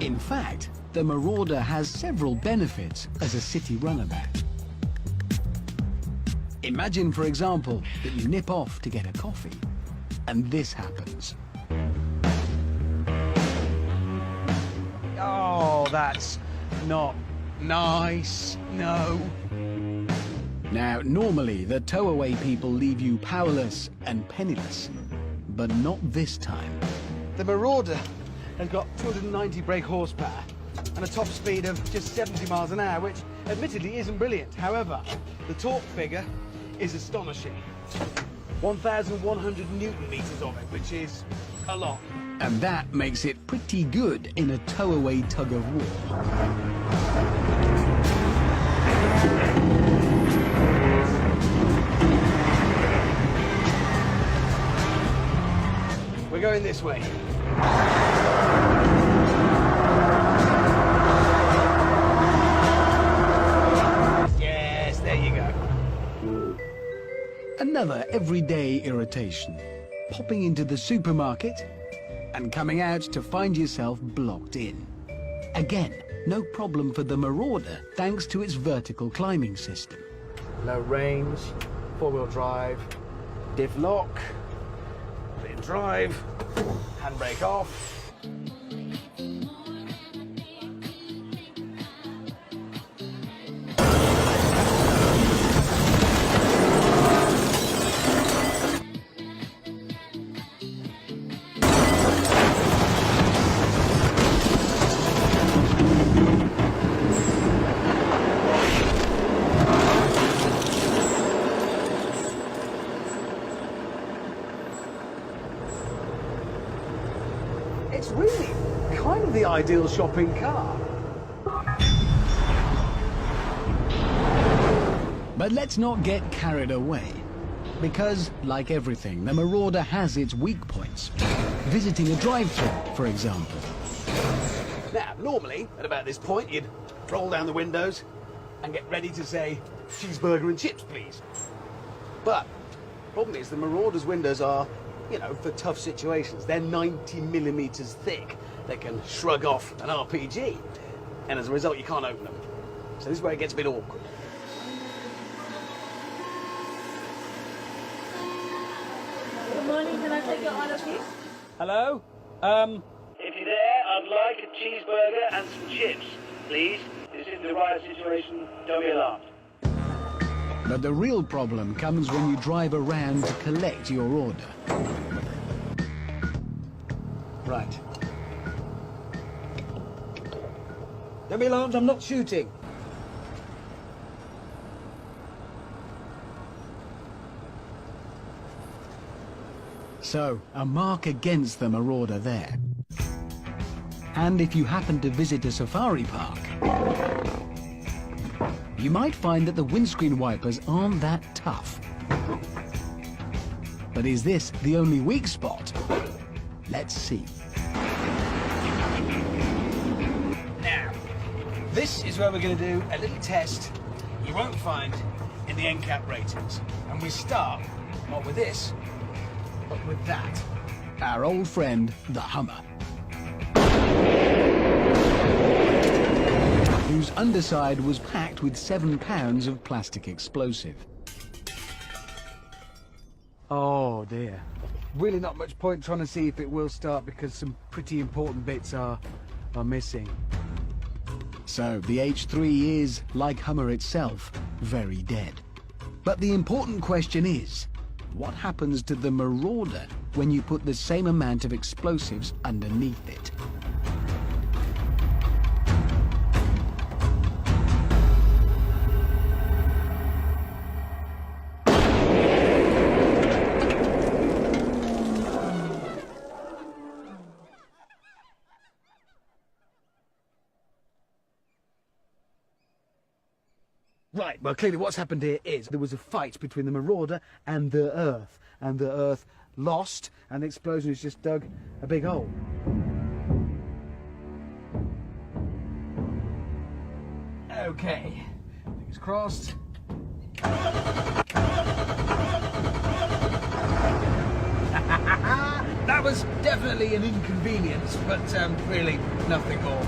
In fact, the Marauder has several benefits as a city runabout. Imagine, for example, that you nip off to get a coffee, and this happens. Oh, that's not nice. No. Now, normally, the tow-away people leave you powerless and penniless, but not this time. The Marauder has got 290 brake horsepower and a top speed of just 70 miles an hour, which admittedly isn't brilliant. However, the torque figure is astonishing. 1,100 Newton meters of it, which is a lot. And that makes it pretty good in a tow-away tug-of-war. We're going this way. Yes, there you go. Another everyday irritation. Popping into the supermarket and coming out to find yourself blocked in. Again, no problem for the Marauder thanks to its vertical climbing system. Low range, four-wheel drive, diff lock, put it in drive, handbrake off. It's really kind of the ideal shopping car. But let's not get carried away. Because, like everything, the Marauder has its weak points. Visiting a drive-thru, for example. Now, normally, at about this point, you'd roll down the windows and get ready to say, cheeseburger and chips, please. But, problem is, the Marauder's windows are, you know, for tough situations. They're 90 millimeters thick. They can shrug off an RPG. And as a result, you can't open them. So this is where it gets a bit awkward. Good morning, can I take your order, please? Hello? If you're there, I'd like a cheeseburger and some chips, please. This isn't the right situation, don't be alarmed. But the real problem comes when you drive around to collect your order. Right. Don't be alarmed, I'm not shooting. So, a mark against the Marauder there. And if you happen to visit a safari park, you might find that the windscreen wipers aren't that tough. But is this the only weak spot? Let's see. Now, this is where we're going to do a little test you won't find in the NCAP ratings. And we start not with this, but with that. Our old friend, the Hummer. Whose underside was packed with 7 pounds of plastic explosive. Oh dear. Really not much point trying to see if it will start because some pretty important bits are missing. So the H3 is, like Hummer itself, very dead. But the important question is, what happens to the Marauder when you put the same amount of explosives underneath it? Right, well clearly what's happened here is there was a fight between the Marauder and the Earth. And the Earth lost and the explosion has just dug a big hole. Okay, fingers crossed. No, That was definitely an inconvenience, but really nothing more.